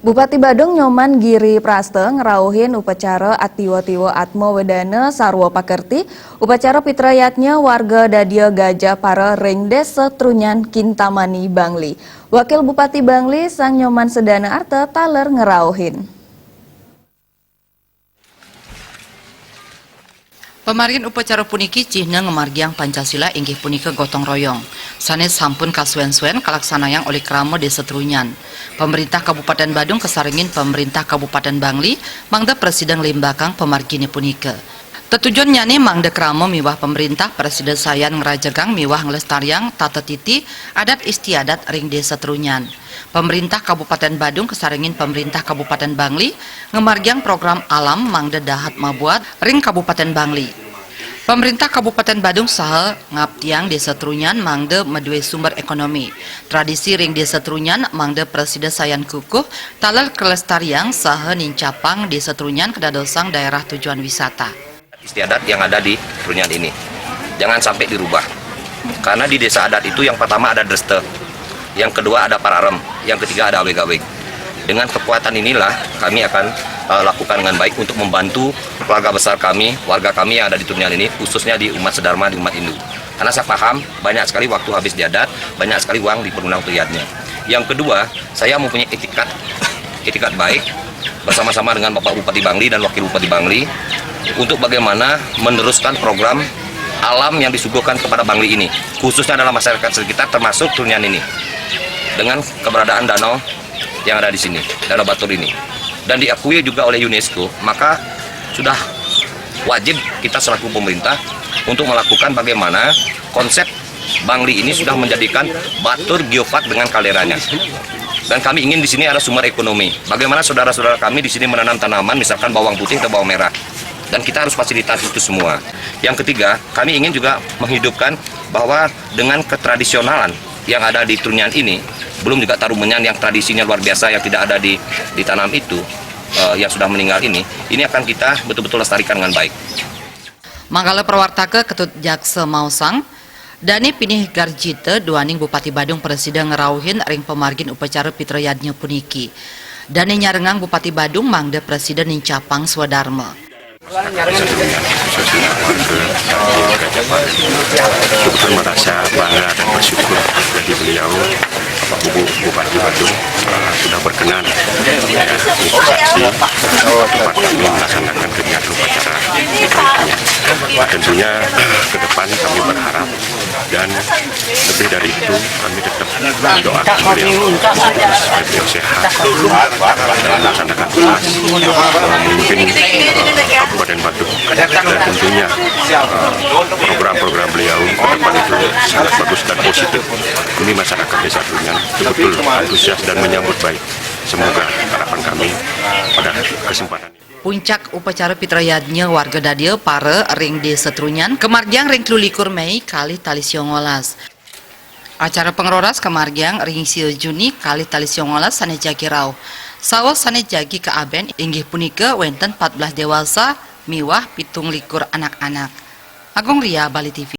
Bupati Badung Nyoman Giri Praste ngerauhin upacara atiwa-tiwa atmo wedana sarwa pakerti, upacara pitrayatnya warga Dadia Gajah para ring desa Trunyan Kintamani Bangli. Wakil Bupati Bangli Sang Nyoman Sedana Arte taler ngerauhin. Pemarian upacara puniki cihna ngemargiang Pancasila inggih punika gotong royong. Sanes sampun kasuen-suen kalaksanayang oleh krama desa Trunyan. Pemerintah Kabupaten Badung kesaringin pemerintah Kabupaten Bangli mangda presiden limbakang pemargini punika. Tetujuan nyane mangda krama miwah pemerintah presiden sayan ngerajegang miwah ngelestariang tata titi adat istiadat ring desa Trunyan. Pemerintah Kabupaten Badung kesaringin pemerintah Kabupaten Bangli ngemargiang program alam mangda dahat mabuat ring Kabupaten Bangli. Pemerintah Kabupaten Badung saha ngaptiang desa Trunyan mangde medue sumber ekonomi. Tradisi ring desa Trunyan mangde presiden sayan kukuh talal kelestariang saha nincapang desa Trunyan kedadosang daerah tujuan wisata. Istiadat yang ada di Trunyan ini jangan sampai dirubah. Karena di desa adat itu yang pertama ada dreste, yang kedua ada pararem, yang ketiga ada aweg-aweg. Dengan kekuatan inilah kami akan lakukan dengan baik untuk membantu keluarga besar kami, warga kami yang ada di Trunyan ini, khususnya di umat sedharma, di umat Hindu. Karena saya paham banyak sekali waktu habis di adat, banyak sekali uang dipergunakan untuk iadnya. Yang kedua, saya mempunyai etikat baik bersama-sama dengan Bapak Bupati Bangli dan Wakil Bupati Bangli untuk bagaimana meneruskan program alam yang disuguhkan kepada Bangli ini, khususnya dalam masyarakat sekitar termasuk Trunyan ini. Dengan keberadaan danau yang ada di sini, danau Batur ini, dan diakui juga oleh UNESCO, maka sudah wajib kita selaku pemerintah untuk melakukan bagaimana konsep Bangli ini sudah menjadikan Batur geopark dengan kalderanya. Dan kami ingin di sini ada sumber ekonomi. Bagaimana saudara-saudara kami di sini menanam tanaman, misalkan bawang putih atau bawang merah. Dan kita harus fasilitasi itu semua. Yang ketiga, kami ingin juga menghidupkan bahwa dengan ketradisionalan yang ada di Trunyan ini, belum juga Tarumenyan yang tradisinya luar biasa yang tidak ada di tanam itu, yang sudah meninggal ini akan kita betul-betul lestarikan dengan baik. Manggala perwartake Ketut Jaksa Mausang, Dani pinih Garjite duaning Bupati Badung presiden ngerauhin ring pemargin upacara pitrayadnya puniki. Dani nyarengang Bupati Badung mangda presiden nincapang swadharma. Khususnya warga Gajah Paden merasa bangga dan bersyukur dari beliau Bapak Bupati Badung sudah berkenan saksi tempat kami melaksanakan kegiatan upacara pitrayatnya. Tentunya ke depan kami berharap dan lebih dari itu kami tetap mendoakan beliau supaya beliau sehat dalam melaksanakan tugas memimpin Kabupaten Badung, dan tentunya program-program beliau ke depan itu sangat bagus dan positif. Ini masyarakat desa Trunyan betul-betul antusias dan menyambut baik. Semoga harapan kami pada kesempatan ini. Puncak upacara pitrayadnya warga Dadia para ring desa Trunyan kemargiang ring 23 Mei kali tali 19. Acara pengeroras kemargiang ring 1 Juni kali tali 19 sanejagi rau. Sawa sanejagi ke aben inggih punika wenten 14 dewasa miwah 17 anak-anak. Agung Ria, Bali TV.